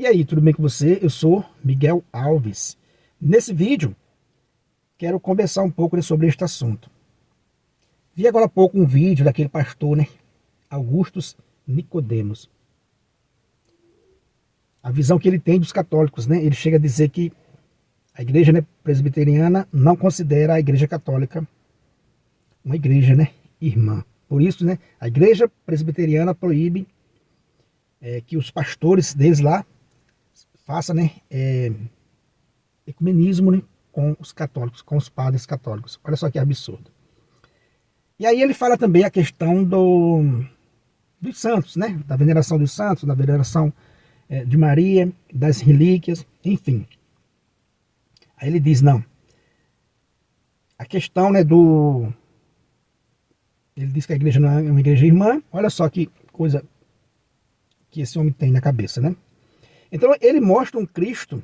E aí, tudo bem com você? Eu sou Miguel Alves. Nesse vídeo, quero conversar um pouco sobre este assunto. Vi agora há pouco um vídeo daquele pastor, Augustus Nicodemos. A visão que ele tem dos católicos, ele chega a dizer que a igreja presbiteriana não considera a igreja católica uma igreja irmã. Por isso, a igreja presbiteriana proíbe que os pastores deles lá façam ecumenismo com os católicos, com os padres católicos. Olha só que absurdo. E aí ele fala também a questão dos santos, da veneração dos santos, da veneração de Maria, das relíquias, enfim. Aí ele diz, não, a questão ele diz que a igreja não é uma igreja irmã. Olha só que coisa que esse homem tem na cabeça, Então ele mostra um Cristo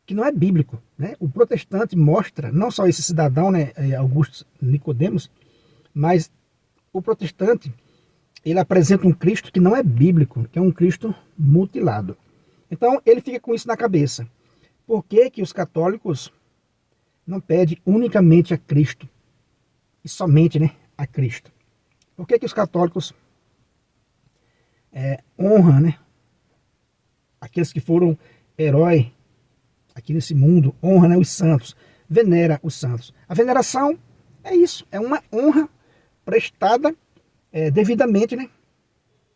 que não é bíblico, O protestante mostra, não só esse cidadão, Augusto Nicodemos, mas o protestante, ele apresenta um Cristo que não é bíblico, que é um Cristo mutilado. Então ele fica com isso na cabeça. Por que que os católicos não pedem unicamente a Cristo e somente a Cristo? Por que que os católicos honram aqueles que foram heróis aqui nesse mundo, honra os santos, venera os santos? A veneração é isso, é uma honra prestada devidamente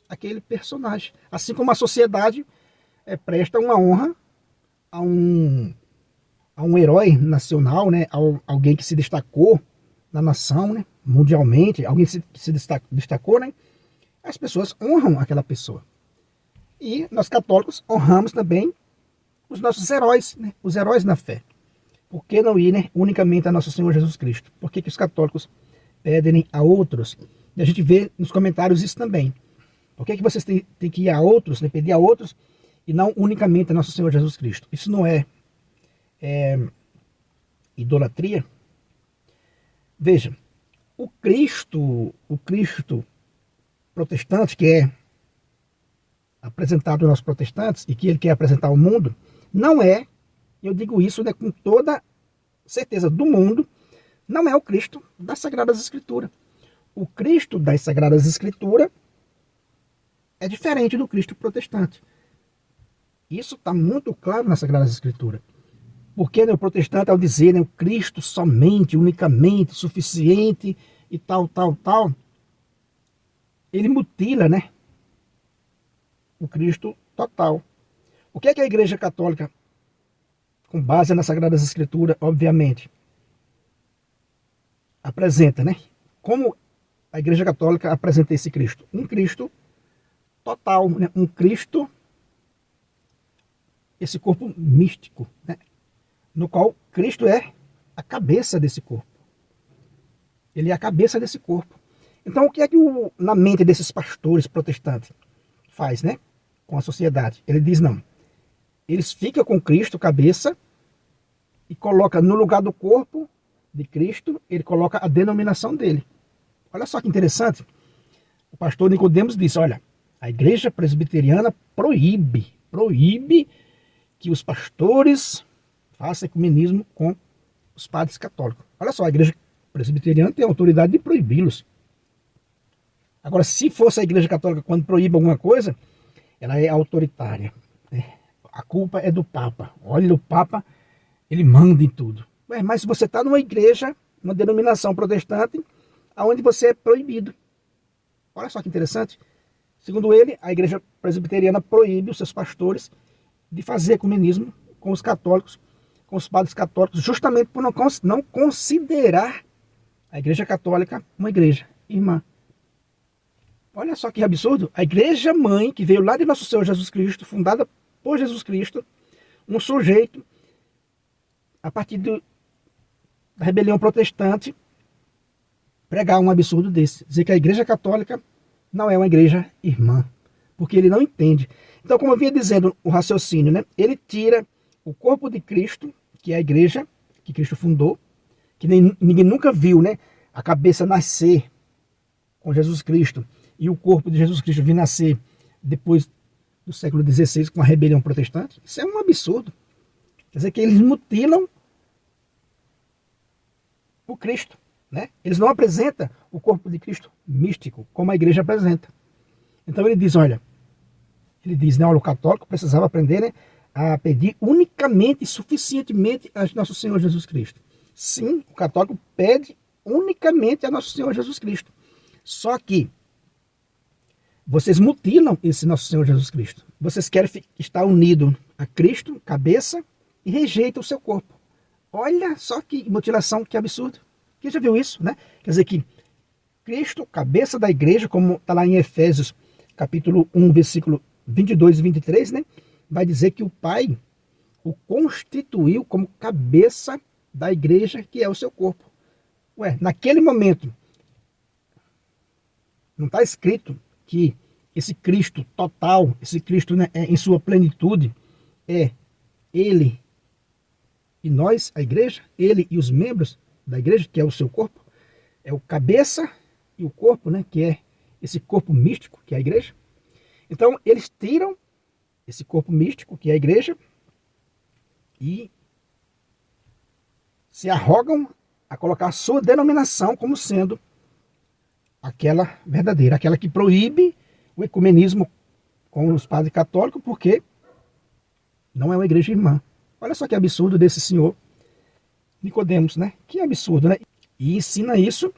àquele personagem. Assim como a sociedade presta uma honra a um herói nacional, alguém que se destacou na nação, mundialmente, alguém que se destacou, as pessoas honram aquela pessoa. E nós católicos honramos também os nossos heróis, os heróis na fé. Por que não ir unicamente a nosso Senhor Jesus Cristo? Por que que os católicos pedem a outros? E a gente vê nos comentários isso também. Por que que vocês têm que ir a outros, pedir a outros, e não unicamente a nosso Senhor Jesus Cristo? Isso não é idolatria? Veja, o Cristo protestante, que é apresentado aos protestantes e que ele quer apresentar ao mundo, não é, eu digo isso com toda certeza do mundo, não é o Cristo das Sagradas Escrituras. O Cristo das Sagradas Escrituras é diferente do Cristo protestante. Isso está muito claro nas Sagradas Escrituras. Porque o protestante, ao dizer o Cristo somente, unicamente, suficiente e tal, ele mutila o Cristo total. O que é que a Igreja Católica, com base nas Sagradas Escrituras, obviamente, apresenta, Como a Igreja Católica apresenta esse Cristo? Um Cristo total, um Cristo, esse corpo místico, no qual Cristo é a cabeça desse corpo. Ele é a cabeça desse corpo. Então, o que é que na mente desses pastores protestantes faz, com a sociedade? Ele diz, não. Eles ficam com Cristo, cabeça, e coloca no lugar do corpo de Cristo, ele coloca a denominação dele. Olha só que interessante. O pastor Nicodemos disse, olha, a igreja presbiteriana proíbe que os pastores façam ecumenismo com os padres católicos. Olha só, a igreja presbiteriana tem a autoridade de proibi-los. Agora, se fosse a igreja católica, quando proíbe alguma coisa, ela é autoritária. A culpa é do Papa. Olha, o Papa, ele manda em tudo. Mas se você está numa igreja, uma denominação protestante, onde você é proibido. Olha só que interessante. Segundo ele, a igreja presbiteriana proíbe os seus pastores de fazer ecumenismo com os católicos, com os padres católicos, justamente por não considerar a igreja católica uma igreja irmã. Olha só que absurdo. A igreja mãe, que veio lá de nosso Senhor Jesus Cristo, fundada por Jesus Cristo, um sujeito, a partir da rebelião protestante, pregar um absurdo desse. Dizer que a igreja católica não é uma igreja irmã. Porque ele não entende. Então, como eu vinha dizendo, o raciocínio, ele tira o corpo de Cristo, que é a igreja que Cristo fundou, que ninguém nunca viu, a cabeça nascer com Jesus Cristo e o corpo de Jesus Cristo vir nascer depois do século XVI com a rebelião protestante. Isso é um absurdo. Quer dizer que eles mutilam o Cristo, né? Eles não apresentam o corpo de Cristo místico, como a igreja apresenta. Então ele diz, olha, né, o católico precisava aprender, né, a pedir unicamente e suficientemente a nosso Senhor Jesus Cristo. Sim, o católico pede unicamente a nosso Senhor Jesus Cristo. Só que vocês mutilam esse nosso Senhor Jesus Cristo. Vocês querem estar unido a Cristo, cabeça, e rejeitam o seu corpo. Olha só que mutilação, que absurdo. Quem já viu isso, né? Quer dizer que Cristo, cabeça da igreja, como está lá em Efésios, capítulo 1, versículo 22 e 23, né? Vai dizer que o Pai o constituiu como cabeça da igreja, que é o seu corpo. Ué, naquele momento, não está escrito que esse Cristo total, esse Cristo, né, em sua plenitude, é Ele e nós, a igreja, Ele e os membros da igreja, que é o seu corpo, é o cabeça e o corpo, né, que é esse corpo místico, que é a igreja. Então, eles tiram esse corpo místico, que é a igreja, e se arrogam a colocar a sua denominação como sendo aquela verdadeira, aquela que proíbe o ecumenismo com os padres católicos, porque não é uma igreja irmã. Olha só que absurdo desse senhor Nicodemos, né? Que absurdo, né? E ensina isso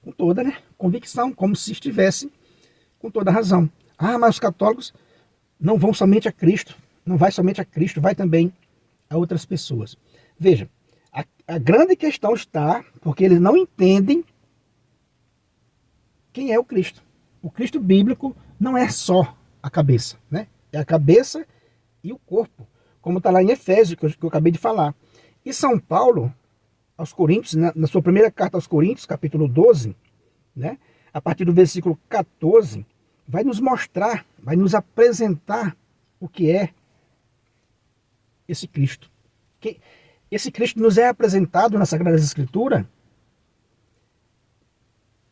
com toda, né, convicção, como se estivesse com toda razão. Ah, mas os católicos não vão somente a Cristo, não vai somente a Cristo, vai também a outras pessoas. Veja, a grande questão está porque eles não entendem quem é o Cristo. O Cristo bíblico não é só a cabeça, né? É a cabeça e o corpo, como está lá em Efésios, que eu acabei de falar. E São Paulo, aos Coríntios, na sua primeira carta aos Coríntios, capítulo 12, né, a partir do versículo 14, vai nos mostrar, vai nos apresentar o que é esse Cristo. Esse Cristo nos é apresentado na Sagrada Escritura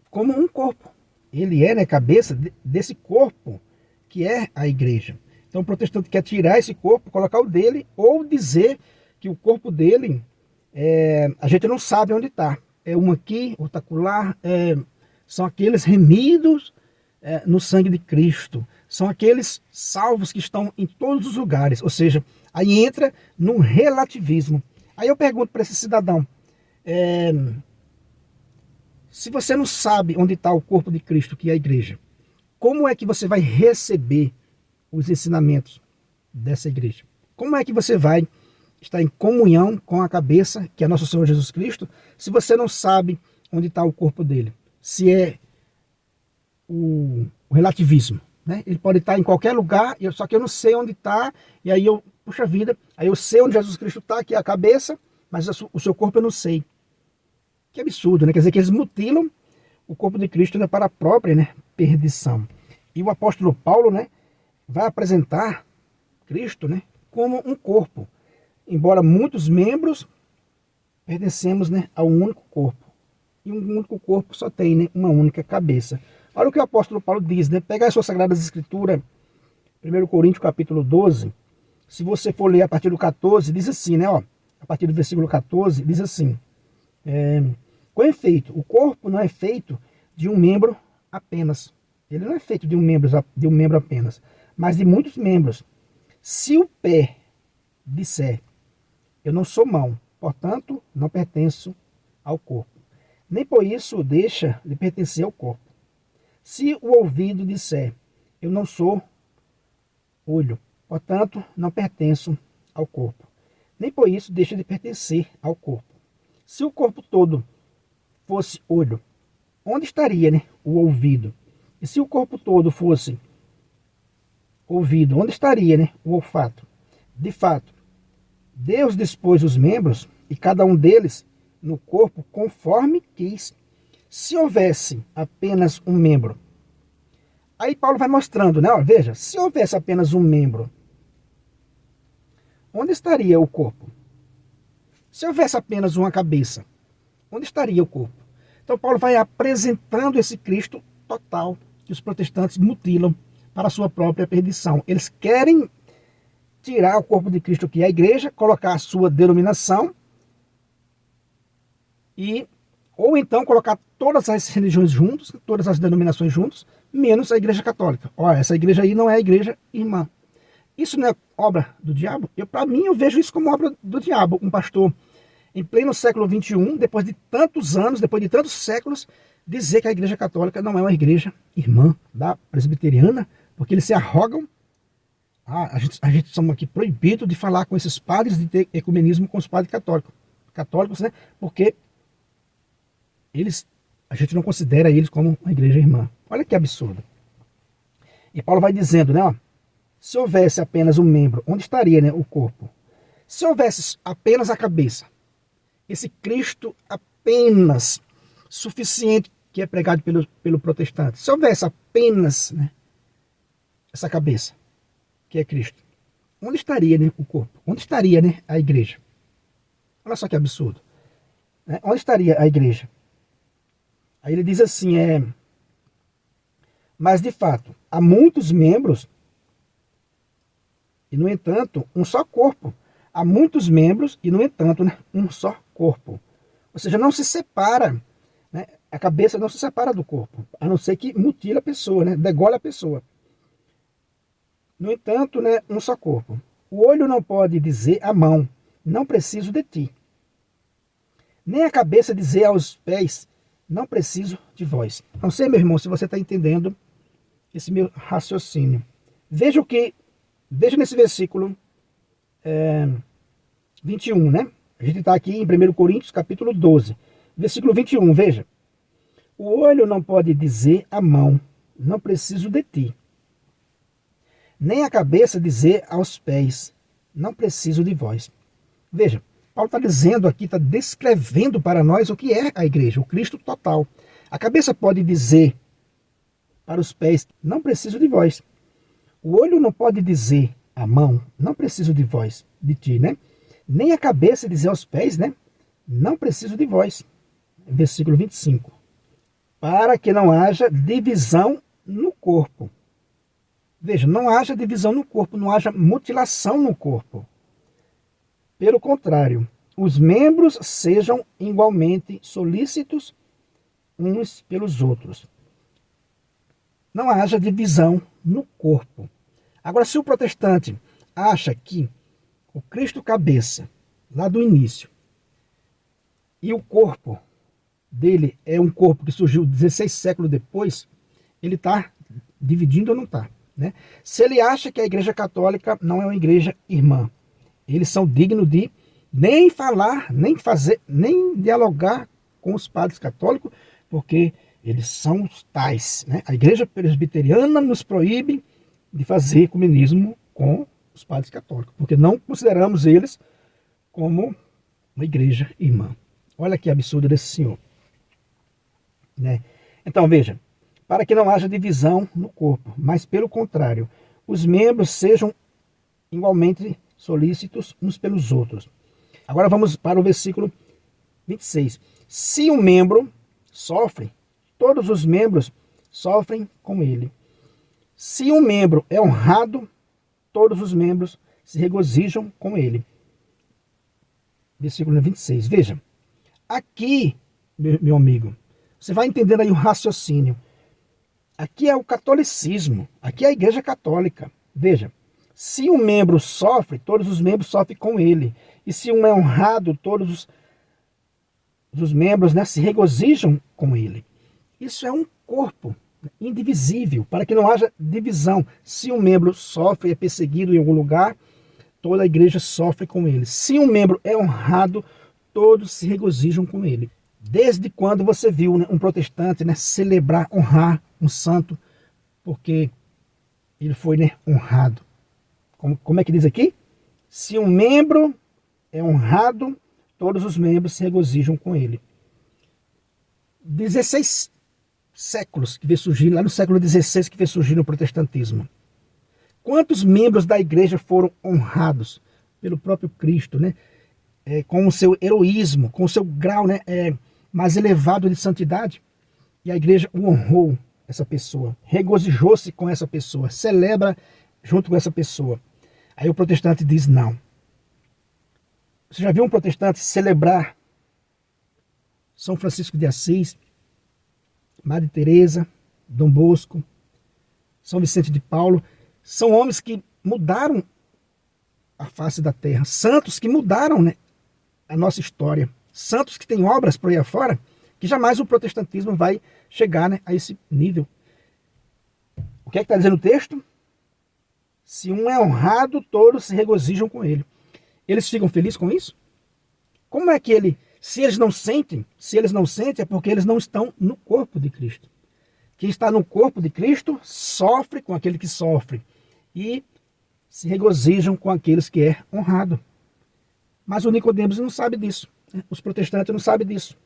como um corpo. Ele é, né, cabeça desse corpo que é a igreja. Então o protestante quer tirar esse corpo, colocar o dele, ou dizer que o corpo dele, a gente não sabe onde está. É um aqui, outro acolá, são aqueles remidos no sangue de Cristo. São aqueles salvos que estão em todos os lugares. Ou seja, aí entra no relativismo. Aí eu pergunto para esse cidadão, se você não sabe onde está o corpo de Cristo, que é a igreja, como é que você vai receber os ensinamentos dessa igreja? Como é que você vai estar em comunhão com a cabeça, que é nosso Senhor Jesus Cristo, se você não sabe onde está o corpo dele? Se é o relativismo, né? Ele pode estar em qualquer lugar, só que eu não sei onde está, e aí eu, puxa vida, aí eu sei onde Jesus Cristo está, que é a cabeça, mas o seu corpo eu não sei. Que absurdo, né? Quer dizer que eles mutilam o corpo de Cristo, né, para a própria, né, perdição. E o apóstolo Paulo, né, vai apresentar Cristo, né, como um corpo. Embora muitos membros, pertencemos, né, a um único corpo. E um único corpo só tem, né, uma única cabeça. Olha o que o apóstolo Paulo diz, né? Pegar as suas Sagradas Escrituras, 1 Coríntios capítulo 12, se você for ler a partir do 14, diz assim, né? Ó, a partir do versículo 14, diz assim, com efeito, o corpo não é feito de um membro apenas. Ele não é feito de um membro apenas, mas de muitos membros. Se o pé disser, eu não sou mão, portanto, não pertenço ao corpo, nem por isso deixa de pertencer ao corpo. Se o ouvido disser, eu não sou olho, portanto, não pertenço ao corpo, nem por isso deixa de pertencer ao corpo. Se o corpo todo fosse olho, onde estaria, né, o ouvido? E se o corpo todo fosse ouvido, onde estaria, né, o olfato? De fato, Deus dispôs os membros, e cada um deles no corpo conforme quis. Se houvesse apenas um membro, aí Paulo vai mostrando, né? Ó, veja, se houvesse apenas um membro, onde estaria o corpo? Se houvesse apenas uma cabeça, onde estaria o corpo? Então Paulo vai apresentando esse Cristo total que os protestantes mutilam para a sua própria perdição. Eles querem tirar o corpo de Cristo, que é a igreja, colocar a sua denominação, ou então colocar todas as religiões juntos, todas as denominações juntos, menos a igreja católica. Olha, essa igreja aí não é a igreja irmã. Isso não é obra do diabo? Para mim, eu vejo isso como obra do diabo. Um pastor, em pleno século XXI, depois de tantos anos, depois de tantos séculos, dizer que a igreja católica não é uma igreja irmã da presbiteriana, porque eles se arrogam. A gente somos aqui proibido de falar com esses padres, de ter ecumenismo com os padres católicos, né? Porque a gente não considera eles como uma igreja irmã. Olha que absurdo. E Paulo vai dizendo, né? Ó, se houvesse apenas um membro, onde estaria, né, o corpo? Se houvesse apenas a cabeça, esse Cristo apenas suficiente que é pregado pelo protestante, se houvesse apenas, né, essa cabeça, que é Cristo, onde estaria, né, o corpo? Onde estaria, né, a igreja? Olha só que absurdo. Né? Onde estaria a igreja? Aí ele diz assim, mas de fato, há muitos membros e, no entanto, um só corpo. Há muitos membros e, no entanto, né, um só corpo. Ou seja, não se separa, né, a cabeça não se separa do corpo, a não ser que mutile a pessoa, né, degole a pessoa. No entanto, né, um só corpo. O olho não pode dizer à mão, não preciso de ti. Nem a cabeça dizer aos pés, não preciso de vós. Não sei, meu irmão, se você está entendendo esse meu raciocínio. Veja nesse versículo 21, né? A gente está aqui em 1 Coríntios, capítulo 12. Versículo 21, veja. O olho não pode dizer à mão, não preciso de ti. Nem a cabeça dizer aos pés, não preciso de vós. Veja, Paulo está dizendo aqui, está descrevendo para nós o que é a igreja, o Cristo total. A cabeça pode dizer para os pés, não preciso de vós. O olho não pode dizer à mão, não preciso de vós, de ti, né? Nem a cabeça dizer aos pés, né? Não preciso de vós. Versículo 25. Para que não haja divisão no corpo. Veja, não haja divisão no corpo, não haja mutilação no corpo. Pelo contrário, os membros sejam igualmente solícitos uns pelos outros. Não haja divisão no corpo. Agora, se o protestante acha que o Cristo cabeça, lá do início, e o corpo dele é um corpo que surgiu 16 séculos depois, ele está dividindo ou não está? Né? Se ele acha que a igreja católica não é uma igreja irmã, eles são dignos de nem falar, nem fazer, nem dialogar com os padres católicos, porque eles são os tais. Né? A igreja presbiteriana nos proíbe de fazer ecumenismo com os padres católicos, porque não consideramos eles como uma igreja irmã. Olha que absurdo desse senhor. Né? Então veja, para que não haja divisão no corpo, mas pelo contrário, os membros sejam igualmente solícitos uns pelos outros. Agora vamos para o versículo 26. Se um membro sofre, todos os membros sofrem com ele. Se um membro é honrado, todos os membros se regozijam com ele. Versículo 26. Veja, aqui, meu amigo, você vai entendendo aí o raciocínio. Aqui é o catolicismo, aqui é a igreja católica. Veja, se um membro sofre, todos os membros sofrem com ele. E se um é honrado, todos os membros, né, se regozijam com ele. Isso é um corpo indivisível, para que não haja divisão. Se um membro sofre, é perseguido em algum lugar, toda a igreja sofre com ele. Se um membro é honrado, todos se regozijam com ele. Desde quando você viu, né, um protestante, né, celebrar, honrar um santo, porque ele foi, né, honrado? Como é que diz aqui? Se um membro é honrado, todos os membros se regozijam com ele. 16 séculos que veio surgir, lá no século XVI que veio surgir no protestantismo. Quantos membros da igreja foram honrados pelo próprio Cristo, né? Com o seu heroísmo, com o seu grau, né, mais elevado de santidade? E a igreja o honrou essa pessoa, regozijou-se com essa pessoa, celebra junto com essa pessoa. Aí o protestante diz não. Você já viu um protestante celebrar São Francisco de Assis, Madre Teresa, Dom Bosco, São Vicente de Paulo? São homens que mudaram a face da terra, santos que mudaram, né, a nossa história, santos que têm obras por aí afora, que jamais o protestantismo vai chegar, né, a esse nível. O que é que está dizendo o texto? Se um é honrado, todos se regozijam com ele. Eles ficam felizes com isso? Como é que se eles não sentem é porque eles não estão no corpo de Cristo. Quem está no corpo de Cristo sofre com aquele que sofre e se regozijam com aqueles que é honrado. Mas o Nicodemos não sabe disso. Os protestantes não sabem disso.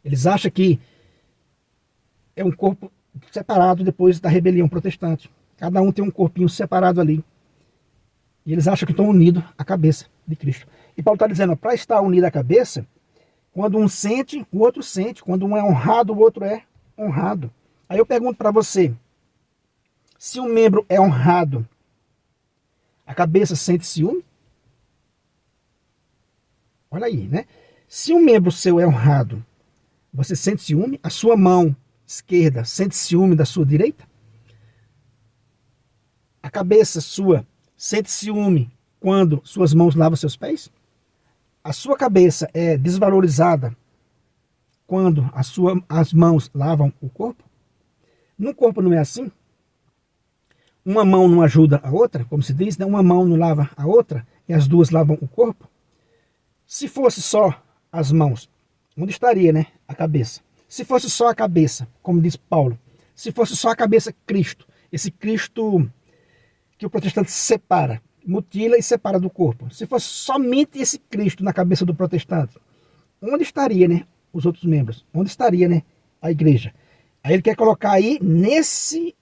Eles acham que é um corpo separado depois da rebelião protestante. Cada um tem um corpinho separado ali. E eles acham que estão unidos à cabeça de Cristo. E Paulo está dizendo, para estar unido à cabeça, quando um sente, o outro sente. Quando um é honrado, o outro é honrado. Aí eu pergunto para você, se um membro é honrado, a cabeça sente ciúme? Olha aí, né? Se um membro seu é honrado, você sente ciúme? A sua mão esquerda sente ciúme da sua direita? A cabeça sua sente ciúme quando suas mãos lavam seus pés? A sua cabeça é desvalorizada quando as mãos lavam o corpo? No corpo não é assim? Uma mão não ajuda a outra, como se diz, né? Uma mão não lava a outra e as duas lavam o corpo. Se fosse só as mãos, onde estaria, né, a cabeça? Se fosse só a cabeça, como diz Paulo, se fosse só a cabeça, Cristo, esse Cristo que o protestante separa, mutila e separa do corpo. Se fosse somente esse Cristo na cabeça do protestante, onde estaria, né, os outros membros? Onde estaria, né, a igreja? Aí ele quer colocar aí, nesse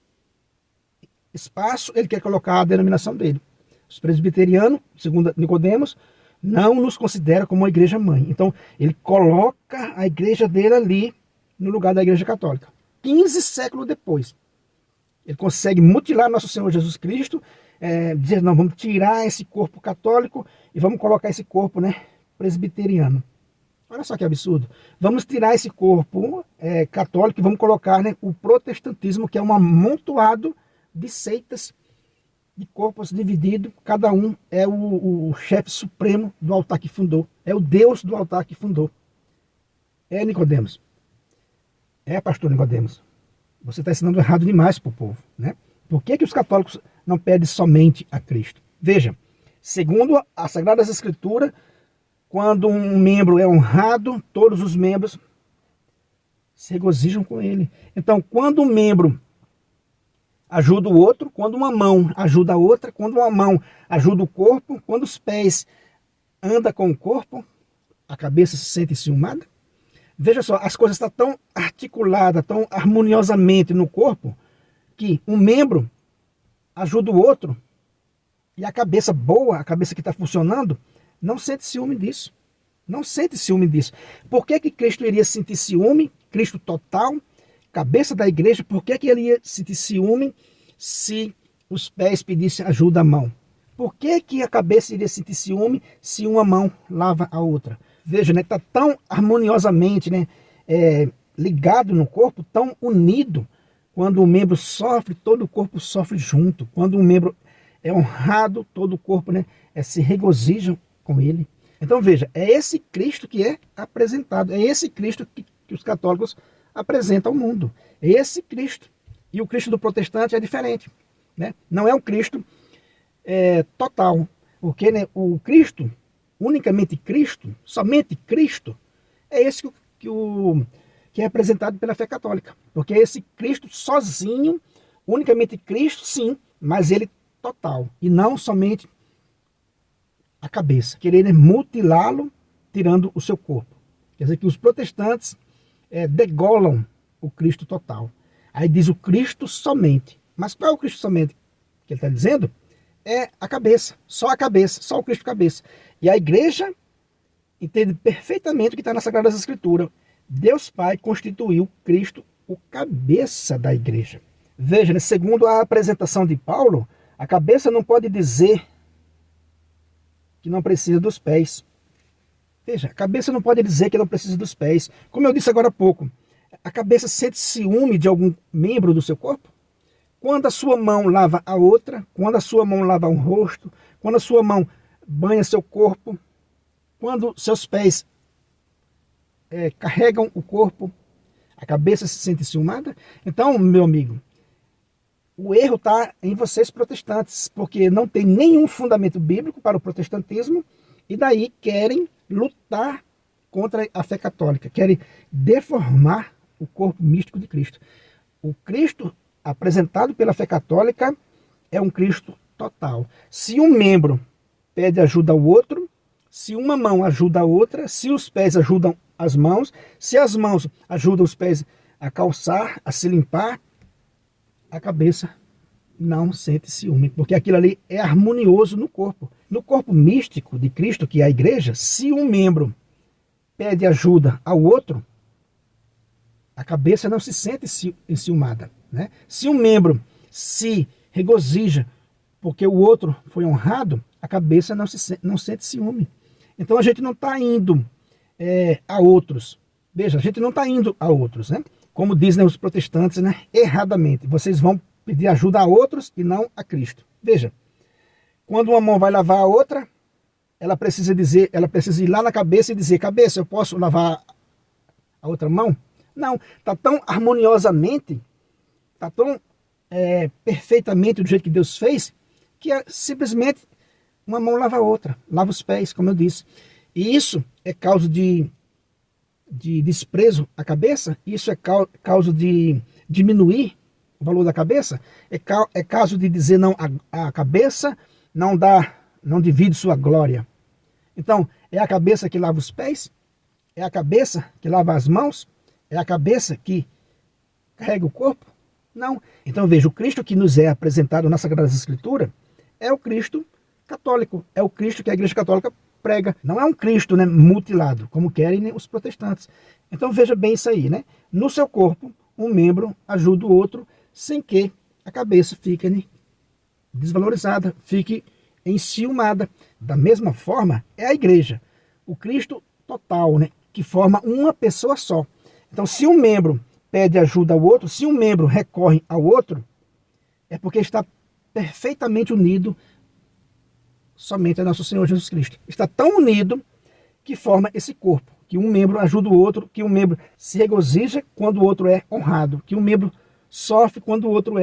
espaço, ele quer colocar a denominação dele. Os presbiterianos, segundo Nicodemos, não nos considera como uma igreja mãe. Então, ele coloca a igreja dele ali, no lugar da igreja católica. 15 séculos depois, ele consegue mutilar nosso Senhor Jesus Cristo, dizer, não, vamos tirar esse corpo católico e vamos colocar esse corpo, né, presbiteriano. Olha só que absurdo. Vamos tirar esse corpo católico e vamos colocar, né, o protestantismo, que é um amontoado de seitas, de corpos divididos. Cada um é o chefe supremo do altar que fundou. É o Deus do altar que fundou. É, Nicodemos. É, pastor Nicodemos. Você está ensinando errado demais para o povo, né? Por que os católicos não pedem somente a Cristo? Veja, segundo as Sagradas Escrituras, quando um membro é honrado, todos os membros se regozijam com ele. Então, quando um membro ajuda o outro, quando uma mão ajuda a outra, quando uma mão ajuda o corpo, quando os pés andam com o corpo, a cabeça se sente ciumada. Veja só, as coisas estão tão articuladas, tão harmoniosamente no corpo, que um membro ajuda o outro, e a cabeça boa, a cabeça que está funcionando, não sente ciúme disso. Não sente ciúme disso. Por que Cristo iria sentir ciúme? Cristo total, cabeça da igreja, por que ele ia sentir ciúme se os pés pedissem ajuda à mão? Por que a cabeça iria sentir ciúme se uma mão lava a outra? Veja, né, está tão harmoniosamente, né, ligado no corpo, tão unido. Quando um membro sofre, todo o corpo sofre junto. Quando um membro é honrado, todo o corpo, né, se regozija com ele. Então veja, é esse Cristo que é apresentado, é esse Cristo que os católicos apresentam ao mundo. É esse Cristo. E o Cristo do protestante é diferente, né? Não é um Cristo total, porque, né, o Cristo, unicamente Cristo, somente Cristo, é esse que é apresentado pela fé católica. Porque é esse Cristo sozinho, unicamente Cristo, sim, mas ele total, e não somente a cabeça, querer mutilá-lo, tirando o seu corpo. Quer dizer que os protestantes degolam o Cristo total. Aí diz o Cristo somente. Mas qual é o Cristo somente que ele está dizendo? É a cabeça, só o Cristo cabeça. E a igreja entende perfeitamente o que está nas Sagradas Escrituras. Deus Pai constituiu Cristo o cabeça da igreja. Veja, né, segundo a apresentação de Paulo, a cabeça não pode dizer que não precisa dos pés. Veja, a cabeça não pode dizer que não precisa dos pés. Como eu disse agora há pouco, a cabeça sente ciúme de algum membro do seu corpo? Quando a sua mão lava a outra, quando a sua mão lava um rosto, quando a sua mão banha seu corpo, quando seus pés carregam o corpo, a cabeça se sente ciumada? Então, meu amigo, o erro está em vocês protestantes, porque não tem nenhum fundamento bíblico para o protestantismo e daí querem lutar contra a fé católica, querem deformar o corpo místico de Cristo. O Cristo apresentado pela fé católica é um Cristo total. Se um membro pede ajuda ao outro, se uma mão ajuda a outra, se os pés ajudam as mãos, se as mãos ajudam os pés a calçar, a se limpar, a cabeça não sente ciúme, porque aquilo ali é harmonioso no corpo. No corpo místico de Cristo, que é a igreja, se um membro pede ajuda ao outro, a cabeça não se sente enciumada, né? Se um membro se regozija porque o outro foi honrado, a cabeça não sente ciúme. Então a gente não está indo a outros. Veja, a gente não está indo a outros, né? Como dizem os protestantes, né? Erradamente. Vocês vão pedir ajuda a outros e não a Cristo. Veja, quando uma mão vai lavar a outra, ela precisa ir lá na cabeça e dizer: cabeça, eu posso lavar a outra mão? Não, está tão harmoniosamente, está tão perfeitamente do jeito que Deus fez, que simplesmente uma mão lava a outra, lava os pés, como eu disse. E isso é causa de desprezo à cabeça? Isso é causa de diminuir o valor da cabeça? É caso de dizer não à cabeça, não divide sua glória. Então, é a cabeça que lava os pés? É a cabeça que lava as mãos? É a cabeça que carrega o corpo? Não. Então veja, o Cristo que nos é apresentado na Sagrada Escritura é o Cristo católico, é o Cristo que a Igreja Católica prega. Não é um Cristo, né, mutilado, como querem os protestantes. Então veja bem isso aí, né? No seu corpo, um membro ajuda o outro sem que a cabeça fique, né, desvalorizada, fique enciumada. Da mesma forma, é a Igreja, o Cristo total, né, que forma uma pessoa só. Então, se um membro pede ajuda ao outro, se um membro recorre ao outro, é porque está perfeitamente unido somente a nosso Senhor Jesus Cristo. Está tão unido que forma esse corpo, que um membro ajuda o outro, que um membro se regozija quando o outro é honrado, que um membro sofre quando o outro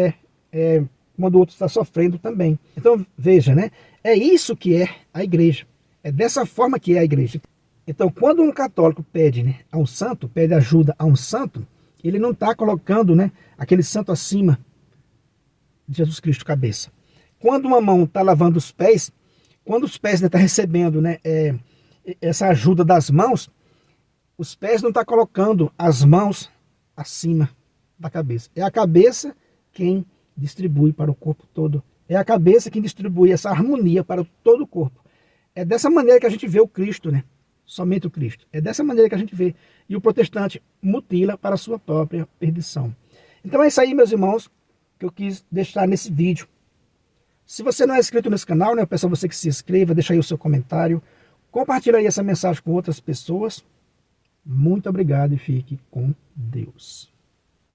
quando o outro está sofrendo também. Então, veja, né? É isso que é a igreja. É dessa forma que é a igreja. Então, quando um católico pede, né, a um santo, pede ajuda a um santo, ele não está colocando, né, aquele santo acima de Jesus Cristo cabeça. Quando uma mão está lavando os pés, quando os pés estão recebendo, né, essa ajuda das mãos, os pés não estão colocando as mãos acima da cabeça. É a cabeça quem distribui para o corpo todo. É a cabeça quem distribui essa harmonia para todo o corpo. É dessa maneira que a gente vê o Cristo, né? Somente o Cristo. É dessa maneira que a gente vê. E o protestante mutila para a sua própria perdição. Então é isso aí, meus irmãos, que eu quis deixar nesse vídeo. Se você não é inscrito nesse canal, né, eu peço a você que se inscreva, deixa aí o seu comentário, compartilhe aí essa mensagem com outras pessoas. Muito obrigado e fique com Deus.